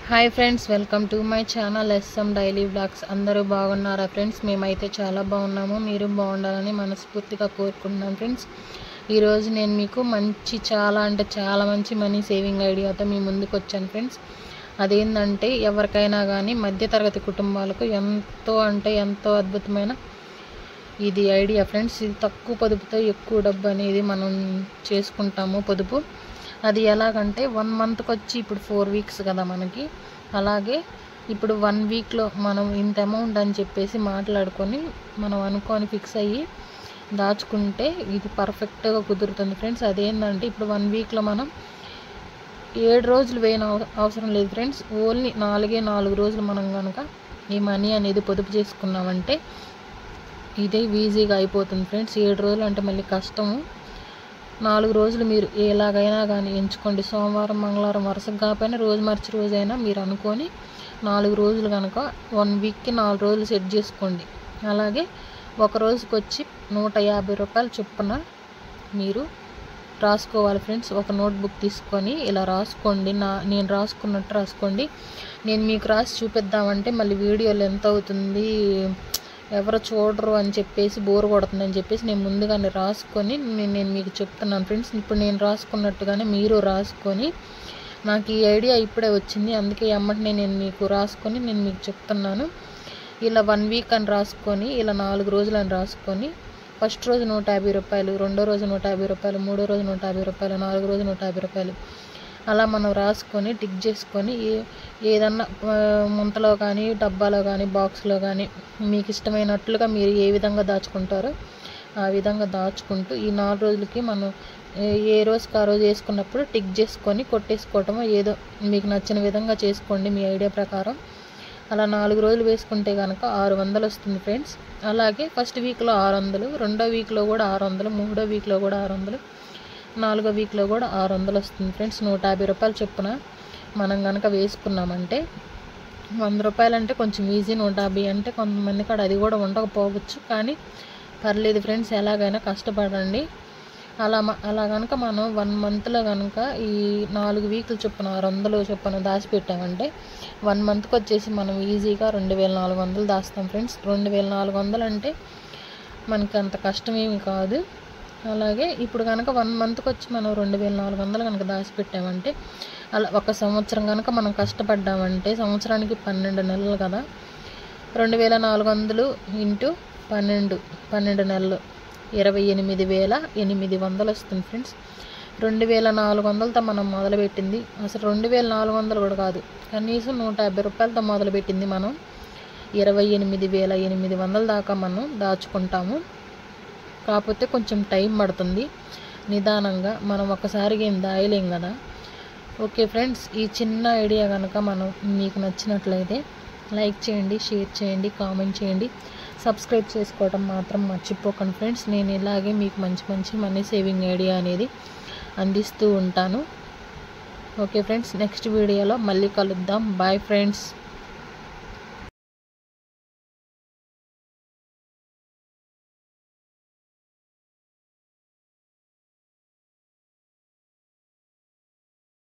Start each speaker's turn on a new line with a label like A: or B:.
A: Hi friends, welcome to my channel S M daily vlogs. అందరూ బాగున్నారా friends? మేమైతే చాలా బాగున్నాము. మీరు బాగుండాలని మనస్ఫూర్తిగా కోరుకుంటున్నాను ఫ్రెండ్స్. ఈరోజు నేను మీకు చాలా మంచి మనీ సేవింగ్ ఐడియాతో మీ ముందుకు వచ్చాను ఫ్రెండ్స్. అదేంటంటే ఎవరికైనా కానీ మధ్యతరగతి కుటుంబాలకు ఎంతో అద్భుతమైన ఇది ఐడియా ఫ్రెండ్స్. ఇది తక్కువ పొదుపుతో ఎక్కువ డబ్బు అనేది మనం చేసుకుంటాము పొదుపు. అది ఎలాగంటే 1 మంత్కి వచ్చి ఇప్పుడు 4 వీక్స్ కదా మనకి. అలాగే ఇప్పుడు 1 వీక్లో మనం ఇంత అమౌంట్ అని చెప్పేసి మాట్లాడుకొని మనం అనుకొని ఫిక్స్ అయ్యి దాచుకుంటే ఇది పర్ఫెక్ట్గా కుదురుతుంది ఫ్రెండ్స్. అదేంటంటే ఇప్పుడు 1 వీక్లో మనం 7 రోజులు అవసరం లేదు ఫ్రెండ్స్. ఓన్లీ 4 రోజులు మనం కనుక ఈ మనీ అనేది పొదుపు చేసుకున్నామంటే ఇదే ఈజీగా అయిపోతుంది ఫ్రెండ్స్. 7 రోజులు అంటే మళ్ళీ కష్టము. 4 రోజులు మీరు ఎలాగైనా కానీ ఎంచుకోండి. సోమవారం మంగళవారం వరుసగా కాకపోయినా రోజు మార్చి రోజైనా మీరు అనుకొని 4 రోజులు కనుక 1 వీక్కి 4 రోజులు సెట్ చేసుకోండి. అలాగే ఒక రోజుకి వచ్చి 150 రూపాయలు చొప్పున మీరు రాసుకోవాలి ఫ్రెండ్స్. ఒక నోట్బుక్ తీసుకొని ఇలా రాసుకోండి. నేను రాసుకున్నట్టు రాసుకోండి. నేను మీకు రాసి చూపిద్దామంటే మళ్ళీ వీడియోలు ఎంత అవుతుంది, ఎవరు చూడరు అని చెప్పేసి బోర్ కొడుతుందని చెప్పేసి నేను ముందుగానే రాసుకొని నేను మీకు చెప్తున్నాను ఫ్రెండ్స్. ఇప్పుడు నేను రాసుకున్నట్టుగానే మీరు రాసుకొని, నాకు ఈ ఐడియా ఇప్పుడే వచ్చింది అందుకే ఎమ్మటనే నేను మీకు రాసుకొని నేను మీకు చెప్తున్నాను. ఇలా 1 వీక్ అని రాసుకొని, ఇలా 4 రోజులు అని రాసుకొని, ఫస్ట్ రోజు 150 రూపాయలు, రెండో రోజు 150 రూపాయలు, మూడో రోజు 150 రూపాయలు, 4 రోజు 150 రూపాయలు అలా మనం రాసుకొని టిక్ చేసుకొని ఏదన్నా ముంతలో కానీ డబ్బాలో కానీ బాక్స్లో కానీ మీకు ఇష్టమైనట్లుగా మీరు ఏ విధంగా దాచుకుంటారో ఆ విధంగా దాచుకుంటూ ఈ 4 రోజులకి మనం ఏ రోజుకి ఆ రోజు వేసుకున్నప్పుడు టిక్ చేసుకొని కొట్టేసుకోవటమో ఏదో మీకు నచ్చిన విధంగా చేసుకోండి మీ ఐడియా ప్రకారం. అలా 4 రోజులు వేసుకుంటే కనుక 600 వస్తుంది ఫ్రెండ్స్. అలాగే ఫస్ట్ వీక్లో 600, రెండో వీక్లో కూడా 600, మూడో వీక్లో కూడా 600, 4వ వీక్లో కూడా 600 వస్తుంది ఫ్రెండ్స్. 150 రూపాయలు చొప్పున మనం కనుక వేసుకున్నామంటే 100 రూపాయలు అంటే కొంచెం ఈజీ. 150 అంటే కొంతమంది కాడ అది కూడా ఉండకపోవచ్చు, కానీ పర్లేదు ఫ్రెండ్స్, ఎలాగైనా కష్టపడండి. అలా కనుక మనం 1 మంత్లో కనుక ఈ 4 వీకులు చొప్పున 600 చొప్పున దాచిపెట్టామంటే 1 మంత్కి వచ్చేసి మనం ఈజీగా 2400 దాస్తాం ఫ్రెండ్స్. 2400 అంటే మనకి అంత కష్టమేమి కాదు. అలాగే ఇప్పుడు కనుక 1 మంత్కి వచ్చి మనం 2400 కనుక దాచిపెట్టామంటే అలా 1 సంవత్సరం కనుక మనం కష్టపడ్డామంటే సంవత్సరానికి 12 నెలలు కదా. 2400 ఇంటూ 12 నెలలు 28,800 వస్తుంది ఫ్రెండ్స్. 2400తో మనం మొదలుపెట్టింది అసలు 2400 కూడా కాదు, కనీసం 150 రూపాయలతో మొదలుపెట్టింది మనం 28,800 దాకా మనం దాచుకుంటాము. కాకపోతే కొంచెం టైం పడుతుంది, నిదానంగా. మనం ఒక్కసారిగా ఏం దాయలేం కదా. ఓకే ఫ్రెండ్స్, ఈ చిన్న ఐడియా కనుక మీకు నచ్చినట్లయితే లైక్ చేయండి, షేర్ చేయండి, కామెంట్ చేయండి, సబ్స్క్రైబ్ చేసుకోవడం మాత్రం మర్చిపోకండి ఫ్రెండ్స్. నేను ఇలాగే మీకు మంచి మనీ సేవింగ్ ఐడియా అనేది అందిస్తూ ఉంటాను. ఓకే ఫ్రెండ్స్, నెక్స్ట్ వీడియోలో మళ్ళీ కలుద్దాం. Bye friends.